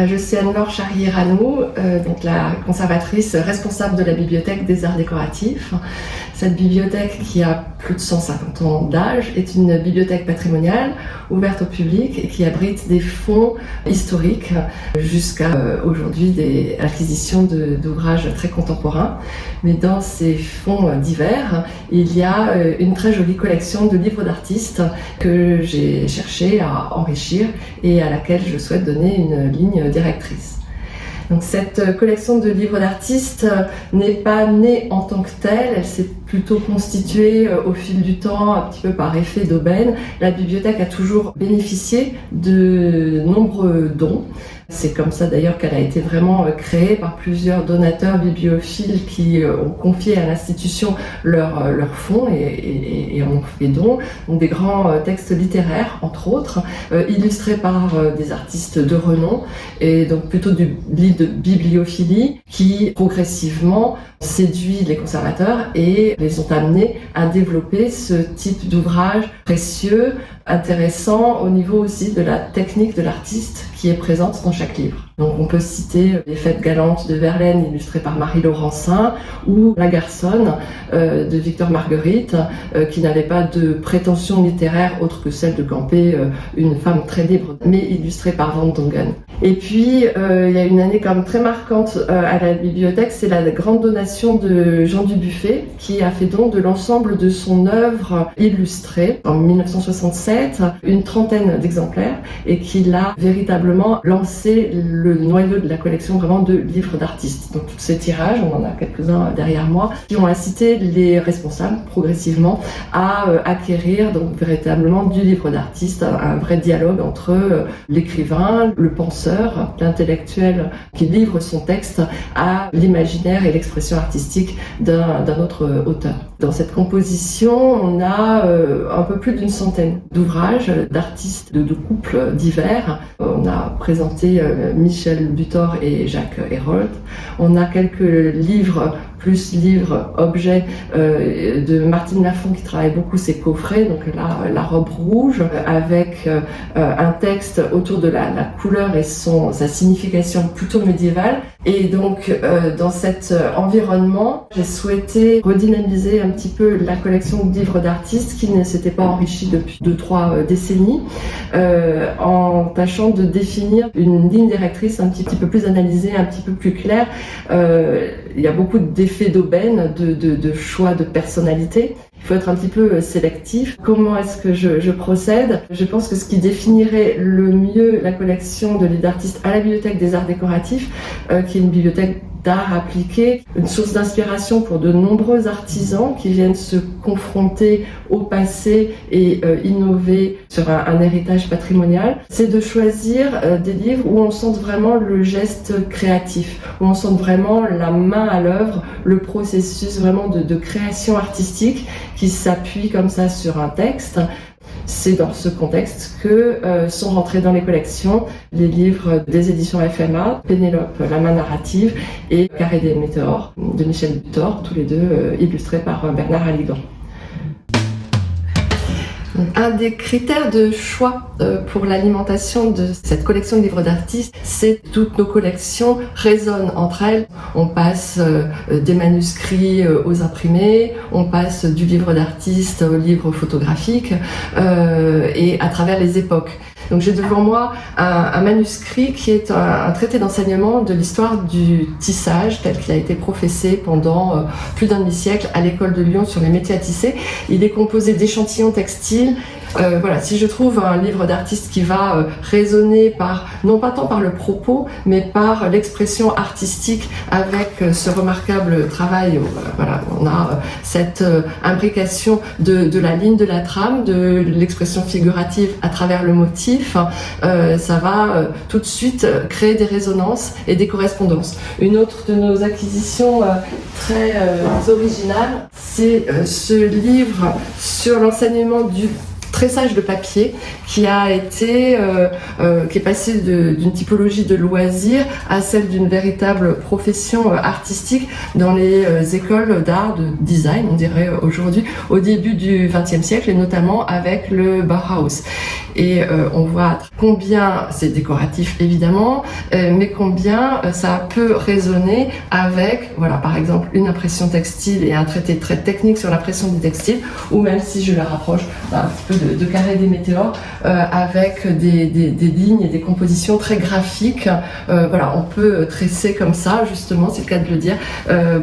Je suis Anne-Laure Charrier-Ranou, donc la conservatrice responsable de la Bibliothèque des Arts Décoratifs. Cette bibliothèque, qui a plus de 150 ans d'âge, est une bibliothèque patrimoniale ouverte au public et qui abrite des fonds historiques jusqu'à aujourd'hui des acquisitions d'ouvrages très contemporains. Mais dans ces fonds divers, il y a une très jolie collection de livres d'artistes que j'ai cherché à enrichir et à laquelle je souhaite donner une ligne directrice. Donc cette collection de livres d'artistes n'est pas née en tant que telle, elle s'est plutôt constituée au fil du temps, un petit peu par effet d'aubaine. La bibliothèque a toujours bénéficié de nombreux dons. C'est comme ça d'ailleurs qu'elle a été vraiment créée par plusieurs donateurs bibliophiles qui ont confié à l'institution leurs fonds et en ont fait don. Donc des grands textes littéraires, entre autres, illustrés par des artistes de renom, et donc plutôt du livre de bibliophilie qui progressivement séduit les conservateurs et les ont amenés à développer ce type d'ouvrage précieux, intéressant au niveau aussi de la technique de l'artiste qui est présente dans chaque livre. Donc on peut citer Les Fêtes galantes de Verlaine illustrées par Marie Laurencin ou La Garçonne de Victor Marguerite qui n'avait pas de prétention littéraire autre que celle de camper une femme très libre, mais illustrée par Van Dongen. Et puis il y a une année quand même très marquante à la bibliothèque, c'est la grande donation de Jean Dubuffet qui a fait don de l'ensemble de son œuvre illustrée en 1967, une trentaine d'exemplaires, et qui l'a véritablement lancé le noyau de la collection vraiment de livres d'artistes. Donc tous ces tirages, on en a quelques-uns derrière moi, qui ont incité les responsables progressivement à acquérir donc véritablement du livre d'artiste, un vrai dialogue entre l'écrivain, le penseur, l'intellectuel qui livre son texte à l'imaginaire et l'expression artistique d'un autre auteur. Dans cette composition, on a un peu plus d'une centaine d'ouvrages d'artistes de couples divers. On a présenté Michel Butor et Jacques Hérold. On a quelques livres, plus livres, objets de Martine Lafont qui travaille beaucoup ses coffrets, donc là, La robe rouge, avec un texte autour de la couleur et sa signification plutôt médiévale. Et donc, dans cet environnement, j'ai souhaité redynamiser un petit peu la collection de livres d'artistes qui ne s'était pas enrichie depuis 2-3 décennies, en tâchant de définir une ligne directrice un petit peu plus analysée, un petit peu plus claire. Il y a beaucoup d'effets d'aubaine, de choix de personnalité. Il faut être un petit peu sélectif. Comment est-ce que je procède ? Je pense que ce qui définirait le mieux la collection de livres d'artistes à la Bibliothèque des Arts Décoratifs, qui est une bibliothèque d'art appliqué, une source d'inspiration pour de nombreux artisans qui viennent se confronter au passé et innover sur un héritage patrimonial, c'est de choisir des livres où on sente vraiment le geste créatif, où on sente vraiment la main à l'œuvre, le processus vraiment de création artistique qui s'appuie comme ça sur un texte. C'est dans ce contexte que sont rentrés dans les collections les livres des éditions FMA, Pénélope, la main narrative, et Carré des météores de Michel Butor, tous les deux illustrés par Bernard Aligan. Un des critères de choix pour l'alimentation de cette collection de livres d'artistes, c'est que toutes nos collections résonnent entre elles. On passe des manuscrits aux imprimés, on passe du livre d'artiste au livre photographique et à travers les époques. Donc j'ai devant moi un manuscrit qui est un traité d'enseignement de l'histoire du tissage tel qu'il a été professé pendant plus d'un demi-siècle à l'école de Lyon sur les métiers à tisser. Il est composé d'échantillons textiles. Voilà, si je trouve un livre d'artiste qui va résonner non pas tant par le propos, mais par l'expression artistique avec ce remarquable travail, voilà, on a cette imbrication de la ligne de la trame, de l'expression figurative à travers le motif, ça va tout de suite créer des résonances et des correspondances. Une autre de nos acquisitions très originales, c'est ce livre sur l'enseignement du tressage de papier qui est passé d'une typologie de loisir à celle d'une véritable profession artistique dans les écoles d'art, de design, on dirait aujourd'hui, au début du XXe siècle, et notamment avec le Bauhaus. Et on voit combien c'est décoratif évidemment, mais combien ça peut résonner avec, voilà, par exemple, une impression textile et un traité très technique sur l'impression du textile, ou même si je le rapproche un petit peu de Carré des météores, avec des lignes et des compositions très graphiques. Voilà, on peut tresser comme ça, justement, c'est le cas de le dire,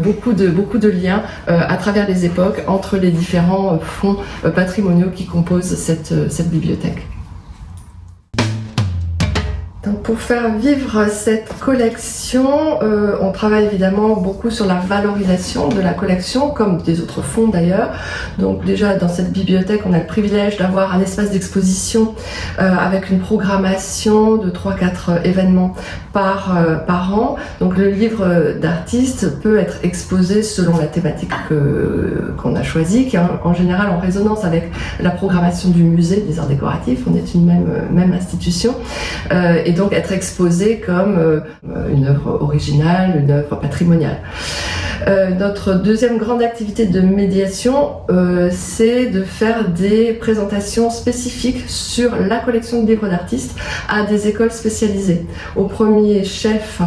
beaucoup de liens à travers les époques entre les différents fonds patrimoniaux qui composent cette bibliothèque. Donc pour faire vivre cette collection, on travaille évidemment beaucoup sur la valorisation de la collection, comme des autres fonds d'ailleurs. Donc déjà dans cette bibliothèque, on a le privilège d'avoir un espace d'exposition avec une programmation de 3-4 événements par an. Donc le livre d'artiste peut être exposé selon la thématique qu'on a choisie, qui est en général en résonance avec la programmation du musée des arts décoratifs. On est une même institution. Et donc être exposé comme une œuvre originale, une œuvre patrimoniale. Notre deuxième grande activité de médiation, c'est de faire des présentations spécifiques sur la collection de livres d'artistes à des écoles spécialisées. Au premier chef,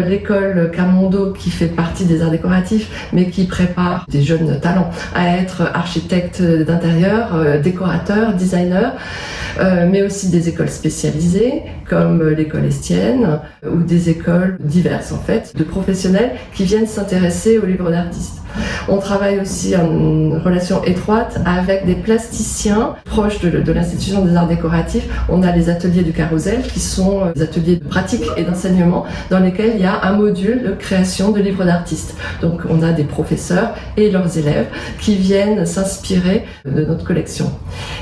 l'école Camondo, qui fait partie des arts décoratifs, mais qui prépare des jeunes talents à être architectes d'intérieur, décorateurs, designers, mais aussi des écoles spécialisées, comme l'école Estienne, ou des écoles diverses en fait, de professionnels qui viennent s'intéresser aux livres d'artistes. On travaille aussi en relation étroite avec des plasticiens proches de l'institution des arts décoratifs. On a les ateliers du Carrousel qui sont des ateliers de pratique et d'enseignement dans lesquels il y a un module de création de livres d'artistes. Donc on a des professeurs et leurs élèves qui viennent s'inspirer de notre collection.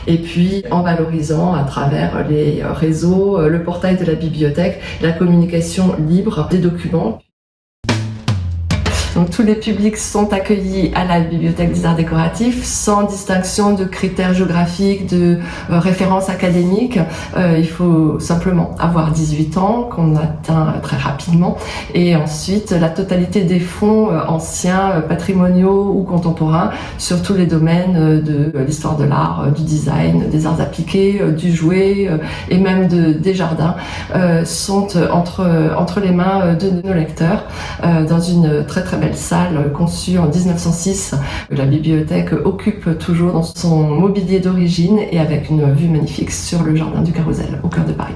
Et puis en valorisant à travers les réseaux, le portail de la bibliothèque, la communication libre des documents. Donc tous les publics sont accueillis à la Bibliothèque des Arts Décoratifs sans distinction de critères géographiques, de références académiques. Il faut simplement avoir 18 ans, qu'on atteint très rapidement. Et ensuite, la totalité des fonds anciens, patrimoniaux ou contemporains sur tous les domaines de l'histoire de l'art, du design, des arts appliqués, du jouet et même des jardins sont entre les mains de nos lecteurs dans une très très belle salle conçue en 1906. La bibliothèque occupe toujours dans son mobilier d'origine et avec une vue magnifique sur le jardin du Carrousel au cœur de Paris.